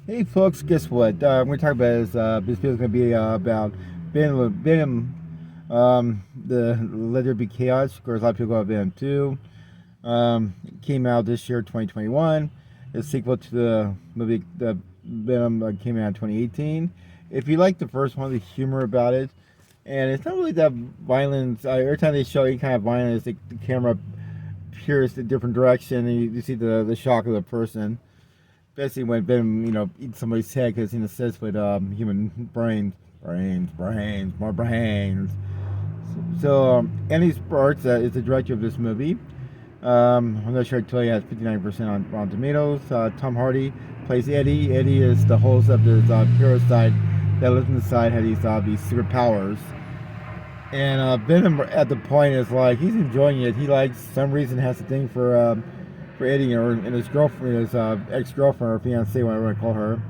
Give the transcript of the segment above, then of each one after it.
Hey folks, guess what? We're going to talk about this video is going to be about Venom, the There Be Carnage. Of course, a lot of people go about Venom 2. It came out this year, 2021. It's a sequel to the movie the Venom came out in 2018. If you like the first one, the humor about it, and it's not really that violent. Every time they show any kind of violence, the camera peers a different direction, and you see the shock of the person. Especially when Venom, eats somebody's head because he assists with human brains, more brains. So Andy Serkis is the director of this movie. I'm not sure I tell you, it has 59% on Rotten Tomatoes. Tom Hardy plays Eddie. Eddie is the host of this parasite that lives inside, had these secret powers. And Venom at the point is like he's enjoying it. He likes some reason has a thing for Eddie and his girlfriend, his ex-girlfriend or fiancée, whatever I want to call her.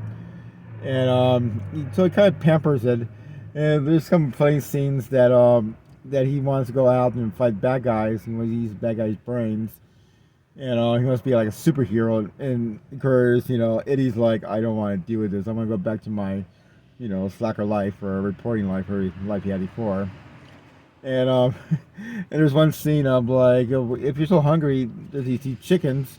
And so he kind of pampers it. And there's some funny scenes that he wants to go out and fight bad guys. He wants to use bad guys' brains. And he wants to be like a superhero. And of course, Eddie's like, I don't want to deal with this. I want to go back to my, slacker life or reporting life or life he had before. And and there's one scene of like, if you're so hungry, there's these chickens.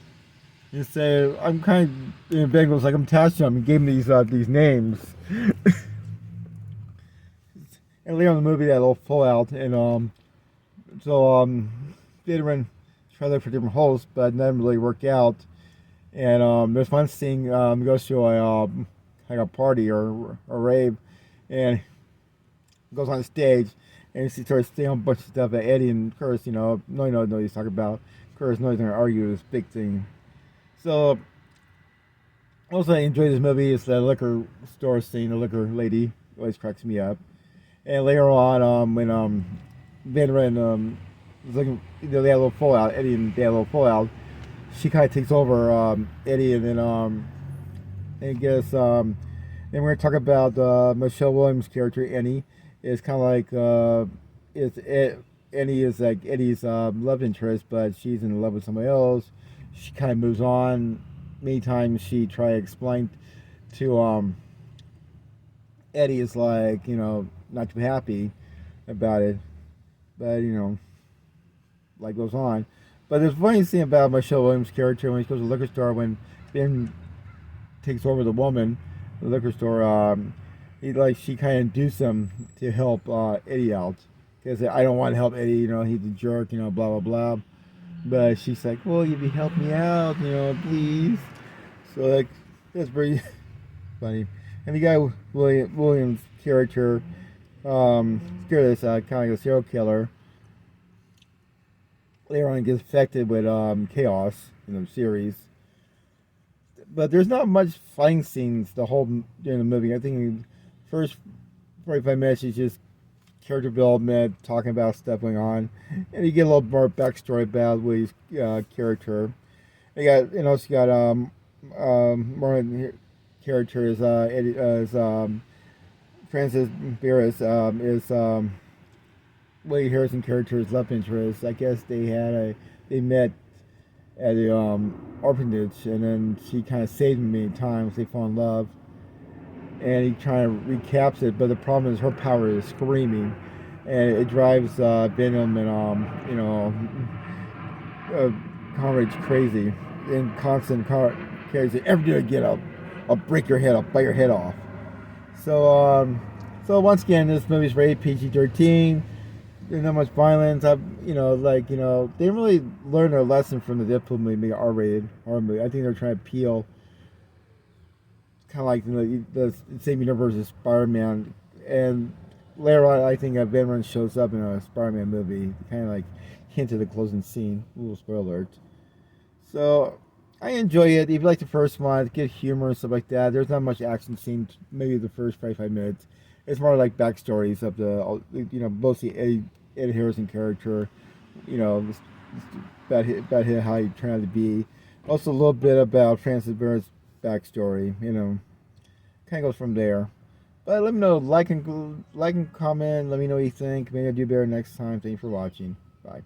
You say, I'm kind of in Bengals, like I'm attached to them. He gave me these names. And later in the movie, that little fallout, and they try to look for different hosts, but none really work out. And there's one scene goes to like a party or a rave, and goes on stage. And she starts saying a bunch of stuff at Eddie, and Curtis, no what he's talking about. Curtis knows he's going to argue this big thing. So, also I enjoy this movie. It's the liquor store scene. The liquor lady always cracks me up. And later on, when Venom was looking, they had a little fallout. Eddie and they had a little fallout. She kind of takes over Eddie, and then I guess then we're going to talk about Michelle Williams' character Annie. It's kind of like Annie is like Eddie's love interest, but she's in love with somebody else. She kind of moves on. Many times she try to explain to Eddie is like not too happy about it, but life goes on. But there's a funny thing about Michelle Williams' character when she goes to the liquor store when Ben takes over the woman, the liquor store. She kind of induced him to help Eddie out because I don't want to help Eddie, he's a jerk, blah blah blah. But she's like, well, if you help me out, please. So that's pretty funny. And the guy Williams character, scared this kind of like a serial killer. Later on, gets affected with chaos in the series. But there's not much fighting scenes during the movie. I think first 45 minutes is just character development, talking about stuff going on, and you get a little more backstory about Woody's character. You got, she got more character is Francis Barris is Woody Harrelson character's love interest. I guess they met at a orphanage, and then she kind of saved him many times. They fall in love, and he trying to recaps it, but the problem is her power is screaming, and it drives Venom and Carnage crazy, in constant crazy. Every day again, I'll break your head, I'll bite your head off. So once again, this movie's rated PG-13. There's not much violence. They didn't really learn their lesson from the Deadpool movie, R-rated horror movie. I think they're trying to appeal kind of like the same universe as Spider-Man, and later on, I think Venom shows up in a Spider-Man movie, kind of like hint at the closing scene. Little spoiler alert. So I enjoy it. If you like the first one, good humor and stuff like that. There's not much action scene. Maybe the first 45 minutes. It's more like backstories of mostly Ed Harrison character. About how he turned out to be. Also a little bit about Francis Barrett's backstory. Kind of goes from there. But let me know, like and comment. Let me know what you think. Maybe I'll do better next time. Thanks for watching. Bye.